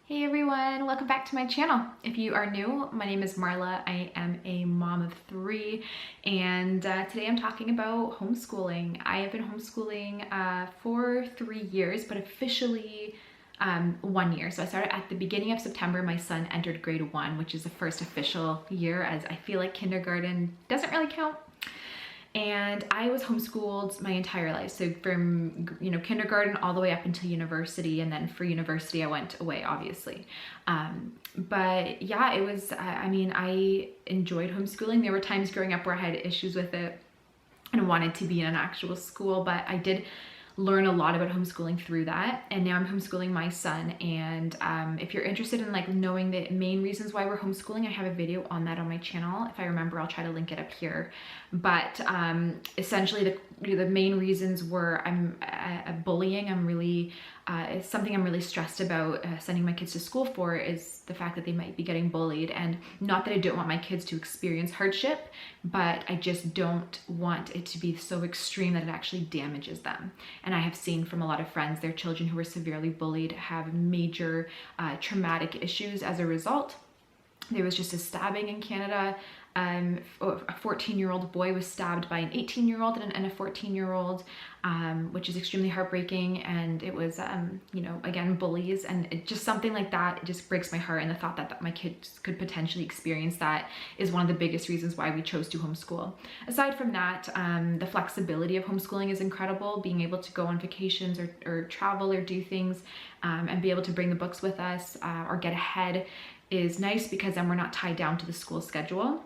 Hey everyone, welcome back to my channel. If you are new, my name is Marla. I am a mom of three, and today I'm talking about homeschooling. I have been homeschooling for 3 years, but officially 1 year. So I started at the beginning of September. My son entered grade 1, which is the first official year, as I feel like kindergarten doesn't really count. And I was homeschooled my entire life. So from, kindergarten all the way up until university. And then for university, I went away, obviously. But yeah, it was, I enjoyed homeschooling. There were times growing up where I had issues with it and wanted to be in an actual school, but I did learn a lot about homeschooling through that. And now I'm homeschooling my son. And if you're interested in knowing the main reasons why we're homeschooling, I have a video on that on my channel. If I remember, I'll try to link it up here. But essentially the main reasons were bullying. It's something I'm really stressed about sending my kids to school for, is the fact that they might be getting bullied. And not that I don't want my kids to experience hardship, but I just don't want it to be so extreme that it actually damages them. And I have seen from a lot of friends, their children who were severely bullied have major traumatic issues as a result. There was just a stabbing in Canada. A 14-year-old boy was stabbed by an 18-year-old and a 14-year-old, which is extremely heartbreaking. And it was, again, bullies, and just something like that, it just breaks my heart. And the thought that my kids could potentially experience that is one of the biggest reasons why we chose to homeschool. Aside from that, the flexibility of homeschooling is incredible. Being able to go on vacations or travel or do things and be able to bring the books with us or get ahead is nice, because then we're not tied down to the school schedule.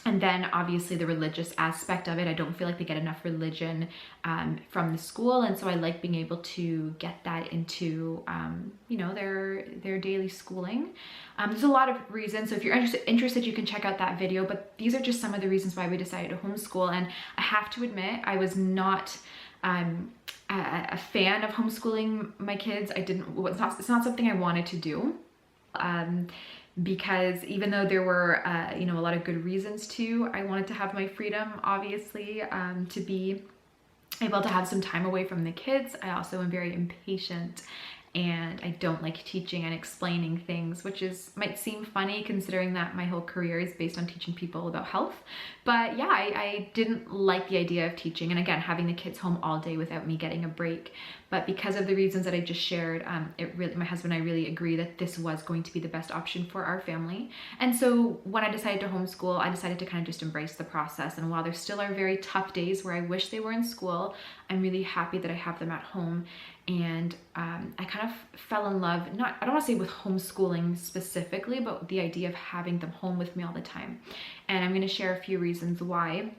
And then obviously the religious aspect of it, I don't feel like they get enough religion from the school. And so I like being able to get that into, their daily schooling. There's a lot of reasons. So if you're interested, you can check out that video. But these are just some of the reasons why we decided to homeschool. And I have to admit, I was not a fan of homeschooling my kids. It's not something I wanted to do. Because even though there were, a lot of good reasons to, I wanted to have my freedom, obviously, to be able to have some time away from the kids. I also am very impatient, and I don't like teaching and explaining things, which might seem funny considering that my whole career is based on teaching people about health. But yeah, I didn't like the idea of teaching, and again, having the kids home all day without me getting a break. But because of the reasons that I just shared, my husband and I really agree that this was going to be the best option for our family. And so when I decided to homeschool, I decided to kind of just embrace the process. And while there still are very tough days where I wish they were in school, I'm really happy that I have them at home. And I kind of fell in love, I don't want to say with homeschooling specifically, but the idea of having them home with me all the time. And I'm going to share a few reasons why.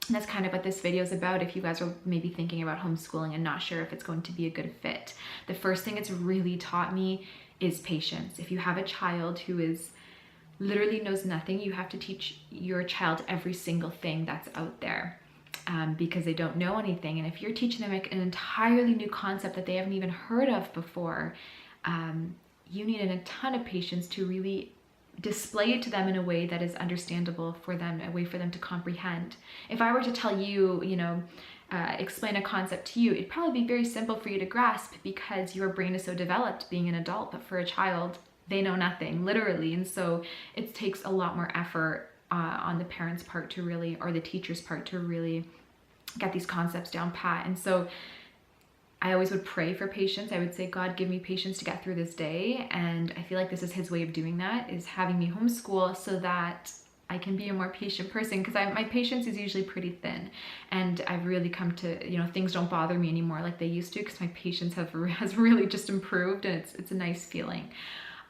And that's kind of what this video is about, if you guys are maybe thinking about homeschooling and not sure if it's going to be a good fit. The first thing it's really taught me is patience. If you have a child who literally knows nothing, you have to teach your child every single thing that's out there. Because they don't know anything. And if you're teaching them an entirely new concept that they haven't even heard of before, you need a ton of patience to really display it to them in a way that is understandable for them, a way for them to comprehend. If I were to tell you, explain a concept to you, it'd probably be very simple for you to grasp because your brain is so developed being an adult. But for a child, they know nothing, literally. And so it takes a lot more effort on the parents' part to really, or the teacher's part to really get these concepts down pat. And so I always would pray for patience. I would say, God, give me patience to get through this day. And I feel like this is his way of doing that, is having me homeschool so that I can be a more patient person, because my patience is usually pretty thin. And I've really come to, things don't bother me anymore like they used to, because my patience has really just improved, and it's a nice feeling.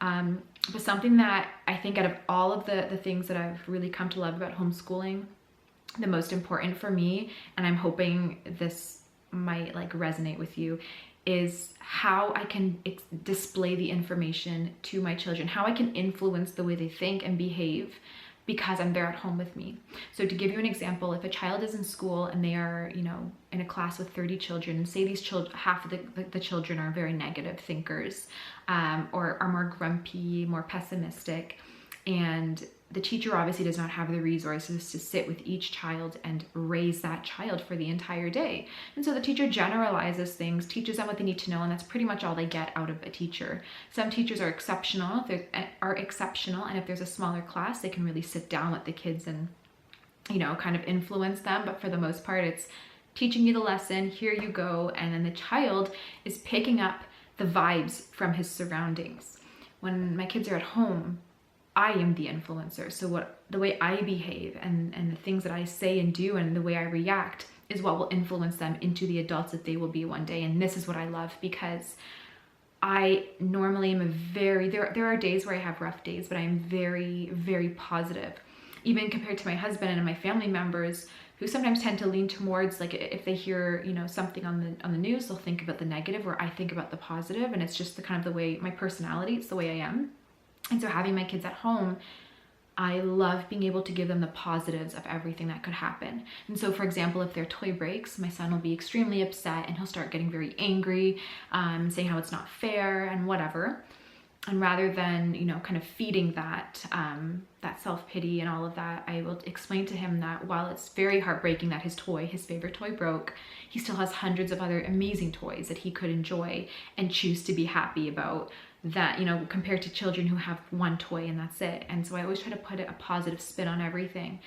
But something that I think out of all of the things that I've really come to love about homeschooling, the most important for me, and I'm hoping this might resonate with you, is how I can display the information to my children, how I can influence the way they think and behave because I'm there at home with me. So to give you an example, if a child is in school and they are, in a class with 30 children, and say these children, half of the children are very negative thinkers, or are more grumpy, more pessimistic, And the teacher obviously does not have the resources to sit with each child and raise that child for the entire day. And so the teacher generalizes things, teaches them what they need to know, and that's pretty much all they get out of a teacher. Some teachers are exceptional, and if there's a smaller class, they can really sit down with the kids and, you know, kind of influence them. But for the most part, it's teaching you the lesson, here you go, and then the child is picking up the vibes from his surroundings. When my kids are at home, I am the influencer. So the way I behave and the things that I say and do and the way I react is what will influence them into the adults that they will be one day. And this is what I love, because I normally am there are days where I have rough days, but I'm very, very positive. Even compared to my husband and my family members, who sometimes tend to lean towards, like, if they hear, you know, something on the news, they'll think about the negative, where I think about the positive. And it's just the kind of the way my personality, it's the way I am. And so having my kids at home, I love being able to give them the positives of everything that could happen. And so, for example, if their toy breaks, my son will be extremely upset and he'll start getting very angry, saying how it's not fair and whatever. And rather than, you know, kind of feeding that self-pity and all of that, I will explain to him that while it's very heartbreaking that his favorite toy broke, he still has hundreds of other amazing toys that he could enjoy and choose to be happy about, that, you know, compared to children who have one toy and that's it. And so I always try to put a positive spin on everything.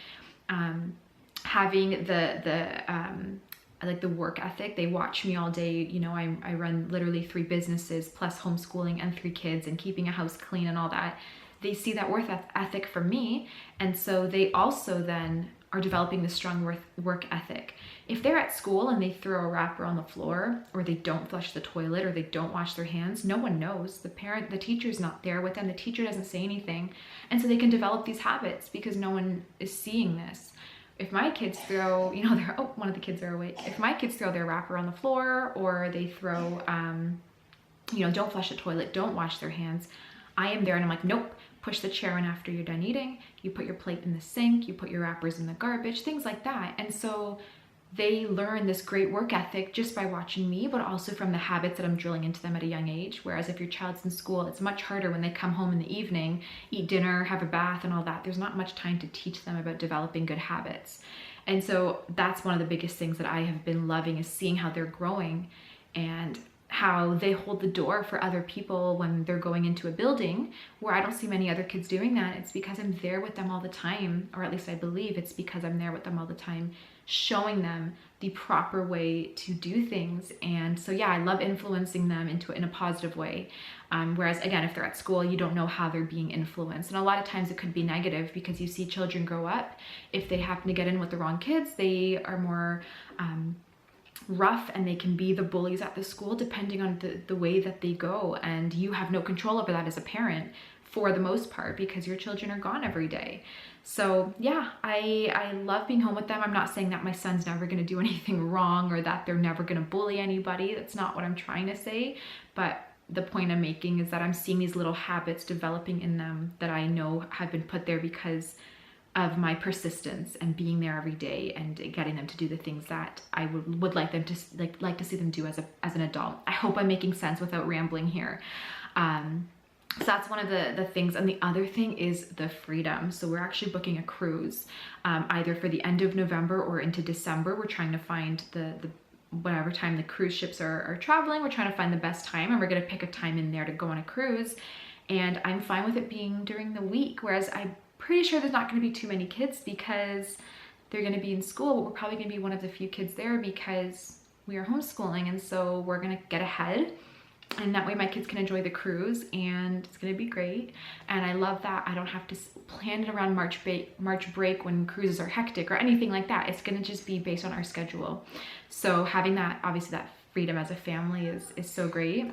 Having the work ethic, they watch me all day. You know, I run literally 3 businesses plus homeschooling and 3 kids and keeping a house clean and all that. They see that work ethic from me, and so they also then are developing this strong work ethic. If they're at school and they throw a wrapper on the floor, or they don't flush the toilet, or they don't wash their hands, no one knows. The teacher's not there with them. The teacher doesn't say anything. And so they can develop these habits because no one is seeing this. If my kids throw, you know, one of the kids are awake. If my kids throw their wrapper on the floor, or they throw, you know, don't flush the toilet, don't wash their hands, I am there and I'm like, nope, push the chair in after you're done eating, you put your plate in the sink, you put your wrappers in the garbage, things like that. And so they learn this great work ethic just by watching me, but also from the habits that I'm drilling into them at a young age. Whereas if your child's in school, it's much harder when they come home in the evening, eat dinner, have a bath and all that. There's not much time to teach them about developing good habits. And so that's one of the biggest things that I have been loving, is seeing how they're growing and how they hold the door for other people when they're going into a building, where I don't see many other kids doing that. It's because I'm there with them all the time, or at least I believe it's because I'm there with them all the time, showing them the proper way to do things. And so yeah, I love influencing them in a positive way. Whereas again, if they're at school, you don't know how they're being influenced. And a lot of times it could be negative, because you see children grow up. If they happen to get in with the wrong kids, they are more rough, and they can be the bullies at the school depending on the way that they go. And you have no control over that as a parent, for the most part, because your children are gone every day. So yeah, I love being home with them. I'm not saying that my son's never going to do anything wrong, or that they're never going to bully anybody. That's not what I'm trying to say. But the point I'm making is that I'm seeing these little habits developing in them that I know have been put there because of my persistence and being there every day and getting them to do the things that I would like them to like to see them do as an adult. I hope I'm making sense without rambling here. So that's one of the things. And the other thing is the freedom. So we're actually booking a cruise, either for the end of November or into December. We're trying to find the whatever time the cruise ships are traveling. We're trying to find the best time, and we're going to pick a time in there to go on a cruise. And I'm fine with it being during the week, whereas I'm pretty sure there's not going to be too many kids because they're going to be in school, but we're probably going to be one of the few kids there because we are homeschooling. And so we're going to get ahead, and that way my kids can enjoy the cruise, and it's going to be great. And I love that I don't have to plan it around March break when cruises are hectic or anything like that. It's going to just be based on our schedule. So having that, obviously that freedom as a family is so great.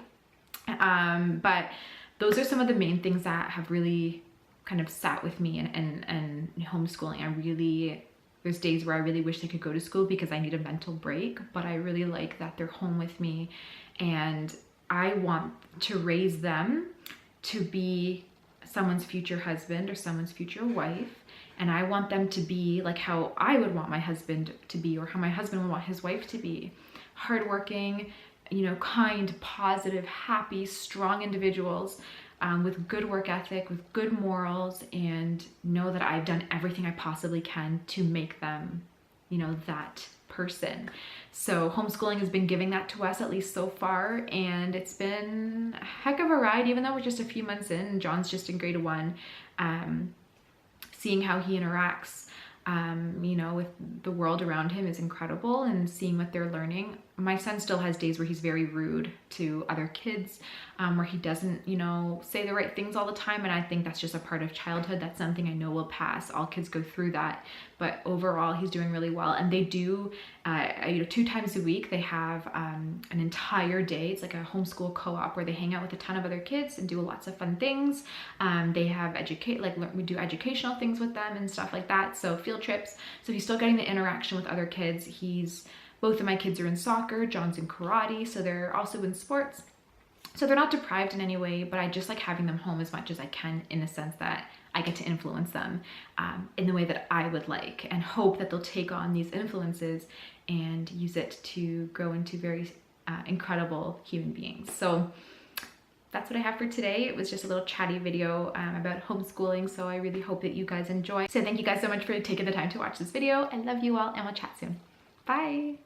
But those are some of the main things that have really kind of sat with me and homeschooling. There's days where I really wish they could go to school because I need a mental break, but I really like that they're home with me, and I want to raise them to be someone's future husband or someone's future wife. And I want them to be like how I would want my husband to be, or how my husband would want his wife to be. Hardworking, kind, positive, happy, strong individuals. with good work ethic, with good morals, and know that I've done everything I possibly can to make them, you know, that person. So homeschooling has been giving that to us, at least so far, and it's been a heck of a ride, even though we're just a few months in. John's just in grade 1. Seeing how he interacts, you know, with the world around him is incredible, and seeing what they're learning. My son still has days where he's very rude to other kids, where he doesn't, you know, say the right things all the time, and I think that's just a part of childhood. That's something I know will pass. All kids go through that, but overall he's doing really well. And they do, you know, 2 times a week they have an entire day. It's like a homeschool co-op where they hang out with a ton of other kids and do lots of fun things. They have we do educational things with them and stuff like that, so field trips. So he's still getting the interaction with other kids. Both of my kids are in soccer, John's in karate, so they're also in sports. So they're not deprived in any way, but I just like having them home as much as I can, in the sense that I get to influence them in the way that I would like, and hope that they'll take on these influences and use it to grow into very incredible human beings. So that's what I have for today. It was just a little chatty video about homeschooling, so I really hope that you guys enjoy. So thank you guys so much for taking the time to watch this video. I love you all, and we'll chat soon. Bye.